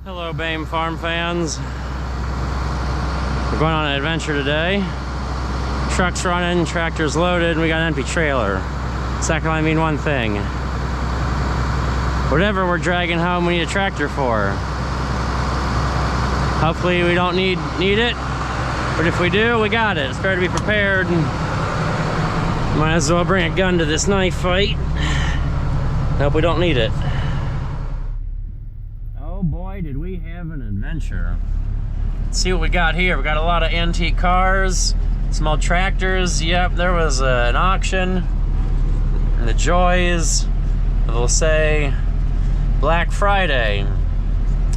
Hello, BAME farm fans. We're going on an adventure today. Truck's running, tractor's loaded, and we got an empty trailer. So that can only mean one thing. Whatever we're dragging home, we need a tractor for. Hopefully we don't need it, but if we do, we got it. It's better to be prepared. Might as well bring a gun to this knife fight. Hope we don't need it. Oh boy, did we have an adventure. Let's see what we got here. We got a lot of antique cars, some old tractors. Yep, there was an auction. And the joys, we'll say, Black Friday.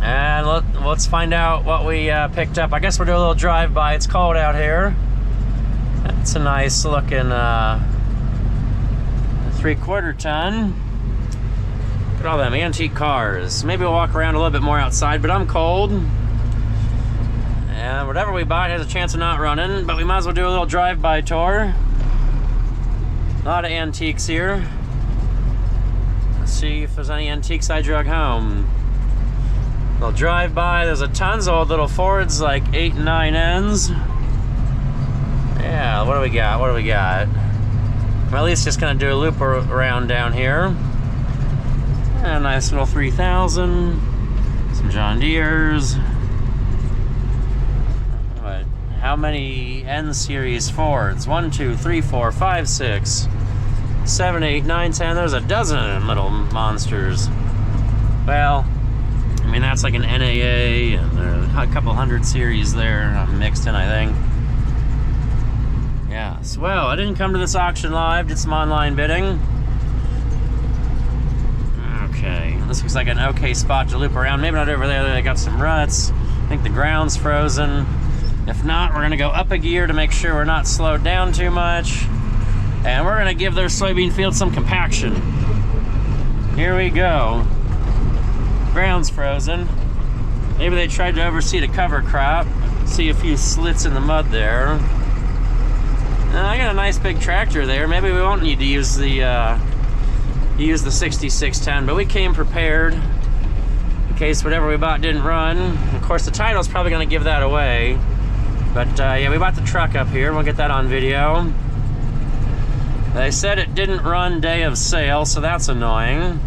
And let's find out what we picked up. I guess we'll do a little drive-by. It's cold out here. It's a nice looking 3/4 ton. Look at all them antique cars. Maybe we'll walk around a little bit more outside, but I'm cold. And whatever we buy has a chance of not running, but we might as well do a little drive-by tour. A lot of antiques here. Let's see if there's any antiques I drug home. Little drive-by. There's a tons of old little Fords, like 8 and 9Ns. Yeah, what do we got? What do we got? I'm at least just gonna do a loop around down here. A nice little 3000. Some John Deeres. What? How many N series Fords? 1, 2, 3, 4, 5, 6, 7, 8, 9, 10. There's a dozen little monsters. Well, I mean, that's like an NAA, and there's a couple 100 series there mixed in, I think. Yes. Well, I didn't come to this auction live, did some online bidding. Okay, this looks like an okay spot to loop around. Maybe not over there, they got some ruts. I think the ground's frozen. If not, we're gonna go up a gear to make sure we're not slowed down too much. And we're gonna give their soybean field some compaction. Here we go. Ground's frozen. Maybe they tried to overseed a cover crop. See a few slits in the mud there. I got a nice big tractor there. Maybe we won't need to use the 6610, but we came prepared in case whatever we bought didn't run. Of course, the title's probably going to give that away. But yeah, we bought the truck up here. We'll get that on video. They said it didn't run day of sale, so that's annoying.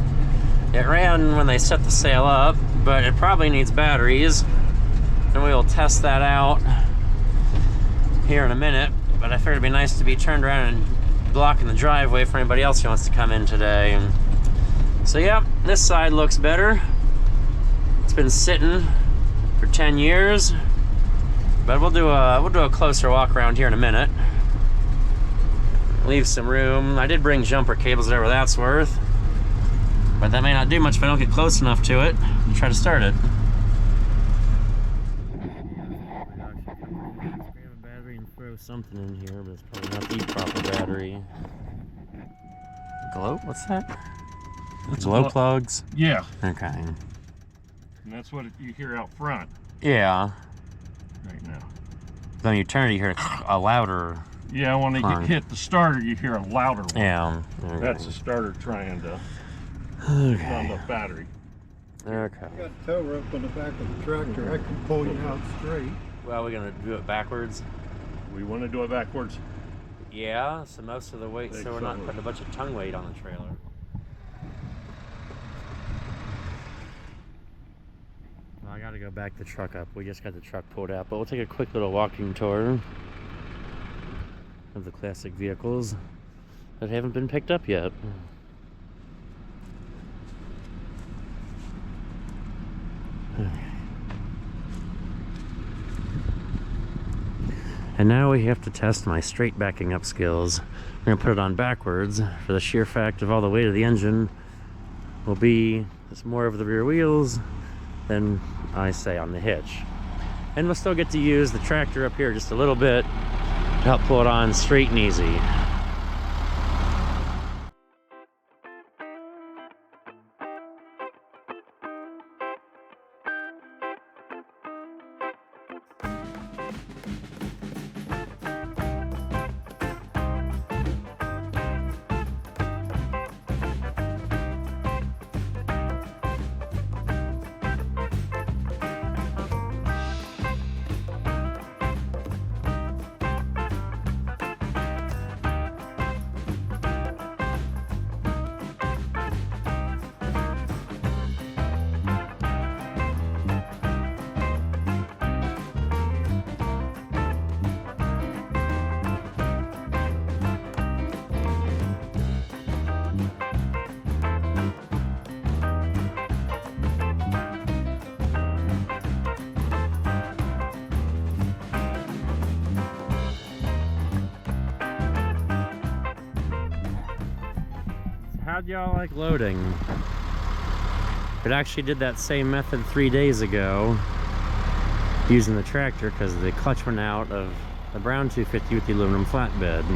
It ran when they set the sale up, but it probably needs batteries. And we will test that out here in a minute. But I figured it'd be nice to be turned around and blocking the driveway for anybody else who wants to come in today. So yeah, this side looks better. It's been sitting for 10 years. But we'll do a closer walk around here in a minute. Leave some room. I did bring jumper cables, whatever that's worth. But that may not do much if I don't get close enough to it and try to start it. Throw something in here, but it's probably not the proper battery. Glow? What's that? It's glow plugs? Yeah. Okay. And that's what you hear out front. Yeah. Right now. Then you turn it, you hear a louder. Yeah, when they hit the starter, you hear a louder one. Yeah. Okay. That's the starter trying to run the battery. Okay. I got a tow rope on the back of the tractor. I can pull you out straight. Well, we're gonna do it backwards. We want to do it backwards. Yeah, so most of the weight, so we're not putting a bunch of tongue weight on the trailer. Well, I gotta go back the truck up. We just got the truck pulled out, but we'll take a quick little walking tour of the classic vehicles that haven't been picked up yet. And now we have to test my straight backing up skills. We're gonna put it on backwards for the sheer fact of all the weight of the engine will be more over the rear wheels than I say on the hitch. And we'll still get to use the tractor up here just a little bit to help pull it on straight and easy. how'd y'all like loading? It actually did that same method 3 days ago using the tractor because the clutch went out of the brown 250 with the aluminum flatbed.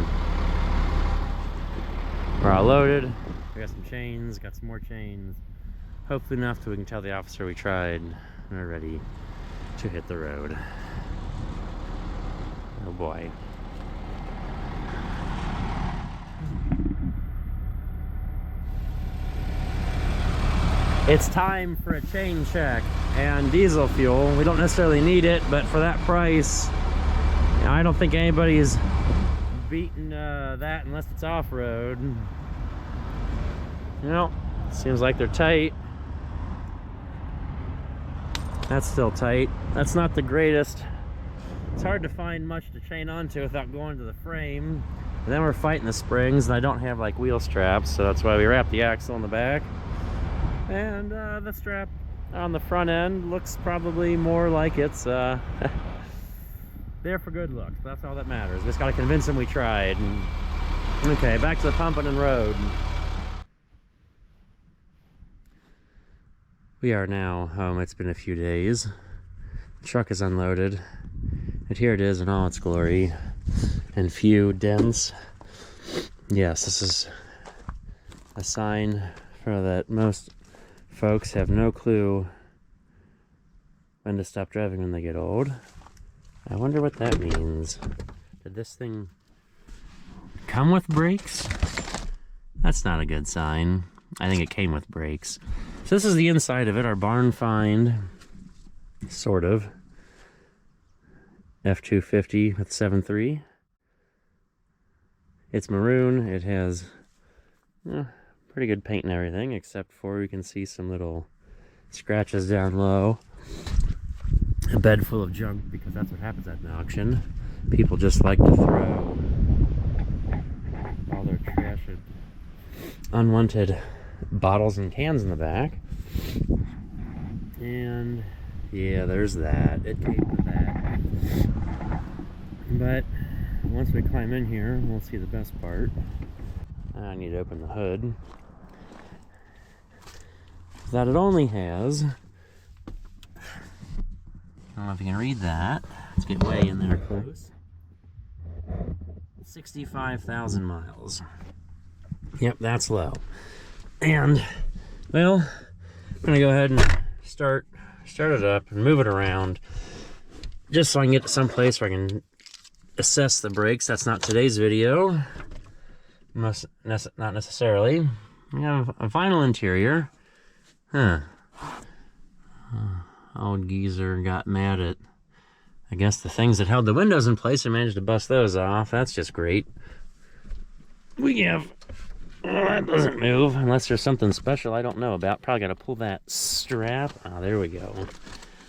We're all loaded. We got some chains, got some more chains. Hopefully enough so we can tell the officer we tried and we're ready to hit the road. Oh boy. It's time for a chain check and diesel fuel. We don't necessarily need it, but for that price, you know, I don't think anybody's beating that unless it's off-road. You know, seems like they're tight. That's still tight. That's not the greatest. It's hard to find much to chain onto without going to the frame. And then we're fighting the springs, and I don't have like wheel straps, so that's why we wrap the axle in the back. And the strap on the front end looks probably more like it's there for good looks. That's all that matters. We just got to convince them we tried. Okay, back to the pumping and road. We are now home. It's been a few days. The truck is unloaded. And here it is in all its glory. And few dents. Yes, this is a sign for that most folks have no clue when to stop driving when they get old. I wonder what that means. Did this thing come with brakes? That's not a good sign. I think it came with brakes. So this is the inside of it, our barn find, sort of. F250 with 7.3. It's maroon. It has pretty good paint and everything, except for you can see some little scratches down low. A bed full of junk, because that's what happens at an auction. People just like to throw all their trash and unwanted bottles and cans in the back. And yeah, there's that. It came to that. But once we climb in here, we'll see the best part. I need to open the hood. That it only has, I don't know if you can read that. Let's get way in there close. 65,000 miles. Yep, that's low. And, well, I'm gonna go ahead and start it up and move it around just so I can get to some place where I can assess the brakes. That's not today's video. Not necessarily. We have a vinyl interior. Old geezer got mad at, I guess, the things that held the windows in place and managed to bust those off. That's just great. We have, that doesn't move unless there's something special I don't know about. Probably got to pull that strap. Ah, there we go.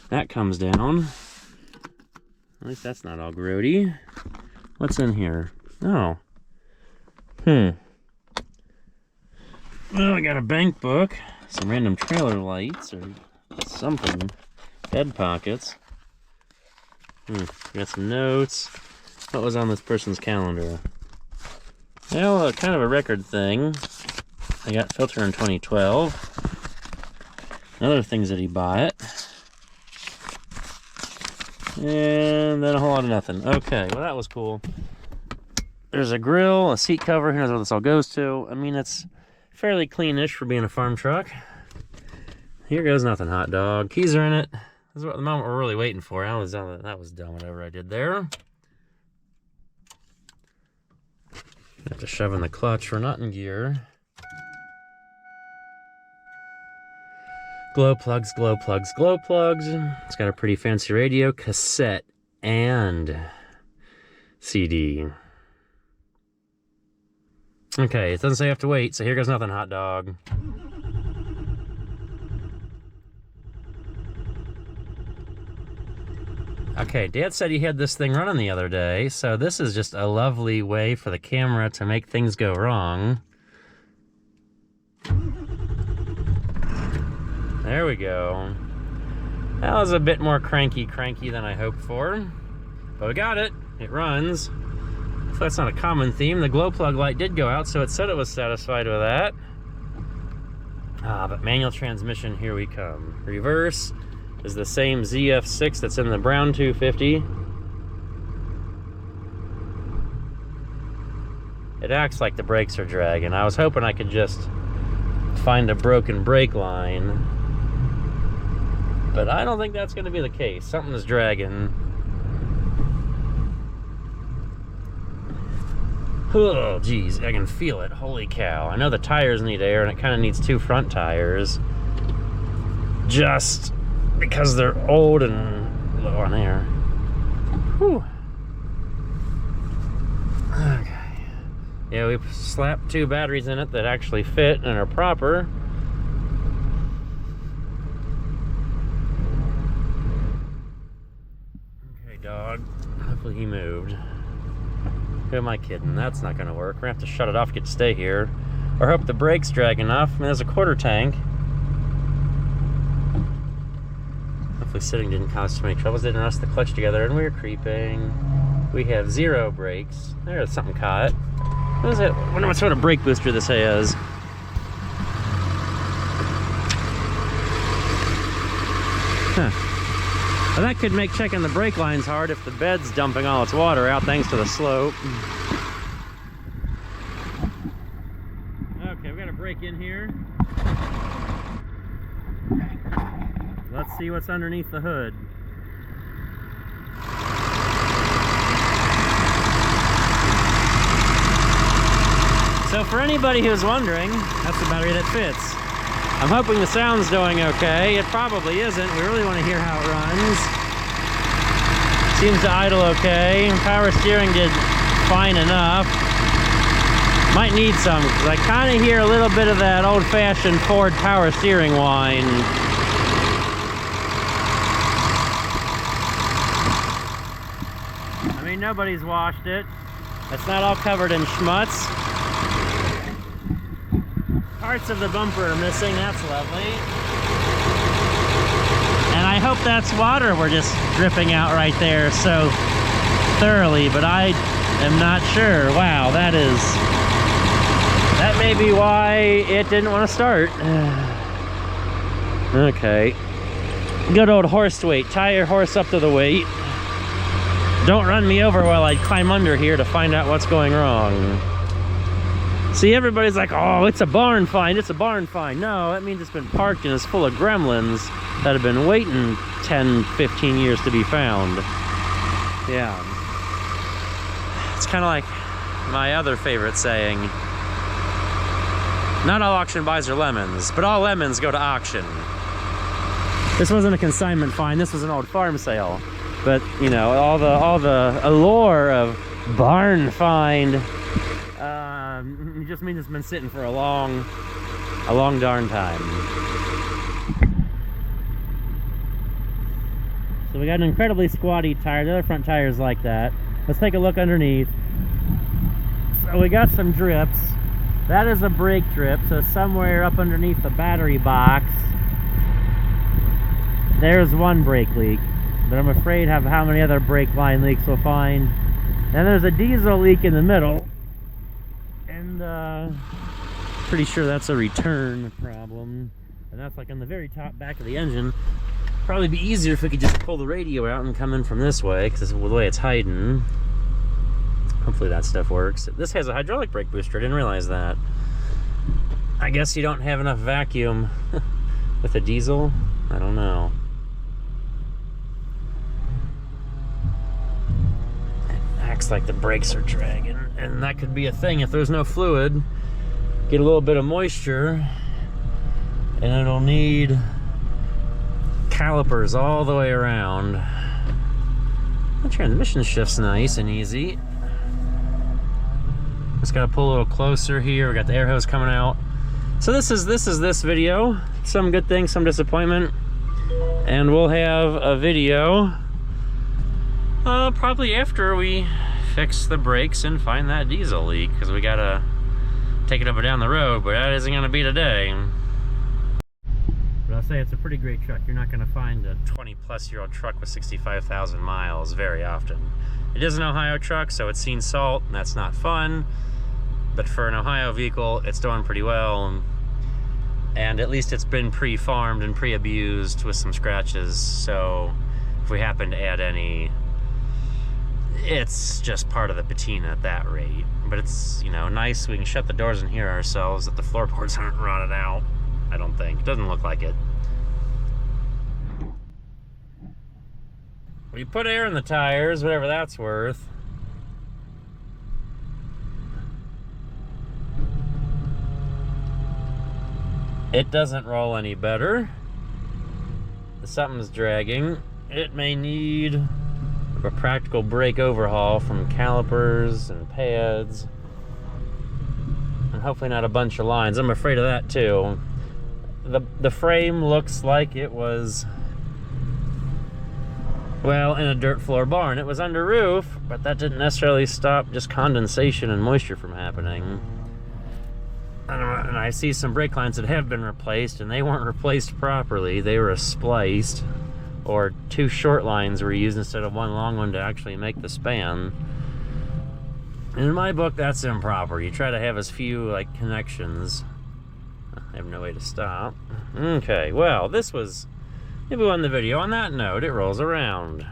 That comes down. At least that's not all grody. What's in here? Oh. Well, I got a bank book, some random trailer lights or something. Bed pockets. Got some notes. What was on this person's calendar? Well, kind of a record thing. I got filter in 2012. Other things that he bought. And then a whole lot of nothing. Okay, well that was cool. There's a grill, a seat cover. Here's where this all goes to. I mean, it's fairly cleanish for being a farm truck. Here goes nothing, hot dog. Keys are in it. This is what the moment we're really waiting for. That was done, whatever I did there. Have to shove in the clutch. We're not in gear. Glow plugs, glow plugs, glow plugs. It's got a pretty fancy radio, cassette, and CD. Okay, it doesn't say I have to wait, so here goes nothing, hot dog. Okay, Dad said he had this thing running the other day, so this is just a lovely way for the camera to make things go wrong. There we go. That was a bit more cranky than I hoped for. But we got it. It runs. So that's not a common theme. The glow plug light did go out, so it said it was satisfied with that. But manual transmission, here we come. Reverse is the same ZF6 that's in the brown 250. It acts like the brakes are dragging. I was hoping I could just find a broken brake line, but I don't think that's going to be the case. Something is dragging. Oh, geez, I can feel it. Holy cow. I know the tires need air, and it kind of needs 2 front tires, just because they're old and low on air. Whew. Okay. Yeah, we slapped 2 batteries in it that actually fit and are proper. Okay, dog. Hopefully he moved. Who am I kidding? That's not going to work. We're going to have to shut it off to get to stay here. Or hope the brakes drag enough. I mean, there's a quarter tank. Hopefully sitting didn't cause too many troubles. Didn't rust the clutch together, and we were creeping. We have 0 brakes. There's something caught. What is it? I wonder what sort of brake booster this has. Huh. Well, that could make checking the brake lines hard if the bed's dumping all its water out thanks to the slope. Okay, we got a brake in here. Let's see what's underneath the hood. So for anybody who's wondering, that's the battery that fits. I'm hoping the sound's doing okay. It probably isn't. We really want to hear how it runs. Seems to idle okay. Power steering did fine enough. Might need some, because I kind of hear a little bit of that old-fashioned Ford power steering whine. I mean, nobody's washed it. It's not all covered in schmutz. Parts of the bumper are missing, that's lovely. And I hope that's water we're just dripping out right there so thoroughly, but I am not sure. Wow, that may be why it didn't want to start. Okay. Good old horse weight. Tie your horse up to the weight. Don't run me over while I climb under here to find out what's going wrong. See, everybody's like, oh, it's a barn find, it's a barn find. No, that means it's been parked and it's full of gremlins that have been waiting 10, 15 years to be found. Yeah. It's kind of like my other favorite saying. Not all auction buys are lemons, but all lemons go to auction. This wasn't a consignment find, this was an old farm sale. But, you know, all the allure of barn find, it just means it's been sitting for a long darn time. So we got an incredibly squatty tire. The other front tire is like that. Let's take a look underneath. So we got some drips. That is a brake drip. So somewhere up underneath the battery box, there's one brake leak. But I'm afraid of how many other brake line leaks we'll find. Then there's a diesel leak in the middle. And pretty sure that's a return problem. And that's like on the very top back of the engine. Probably be easier if we could just pull the radio out and come in from this way, because the way it's hiding. Hopefully that stuff works. This has a hydraulic brake booster. I didn't realize that. I guess you don't have enough vacuum with a diesel. I don't know. Acts like the brakes are dragging, and that could be a thing if there's no fluid. Get a little bit of moisture and it'll need calipers all the way around. The transmission shift's nice and easy. Just gotta pull a little closer here. We got the air hose coming out. So this is this video. Some good things, some disappointment, and we'll have a video probably after we fix the brakes and find that diesel leak, because we gotta take it up and down the road, but that isn't gonna be today. But I'll say it's a pretty great truck. You're not gonna find a 20-plus-year-old truck with 65,000 miles very often. It is an Ohio truck, so it's seen salt, and that's not fun. But for an Ohio vehicle, it's doing pretty well. And at least it's been pre-farmed and pre-abused with some scratches, so if we happen to add any, it's just part of the patina at that rate. But it's, you know, nice. We can shut the doors and hear ourselves, that the floorboards aren't rotted out. I don't think. Doesn't look like it. We put air in the tires, whatever that's worth. It doesn't roll any better. Something's dragging. It may need a practical brake overhaul from calipers and pads. And hopefully not a bunch of lines. I'm afraid of that too. The frame looks like it was, well, in a dirt floor barn. It was under roof, but that didn't necessarily stop just condensation and moisture from happening. And I see some brake lines that have been replaced, and they weren't replaced properly. They were spliced, or 2 short lines were used instead of 1 long one to actually make the span. In my book, that's improper. You try to have as few like connections. I have no way to stop. Okay, well, this was, maybe we'll end the video on that note. It rolls around.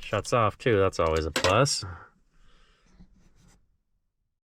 Shuts off too, that's always a plus.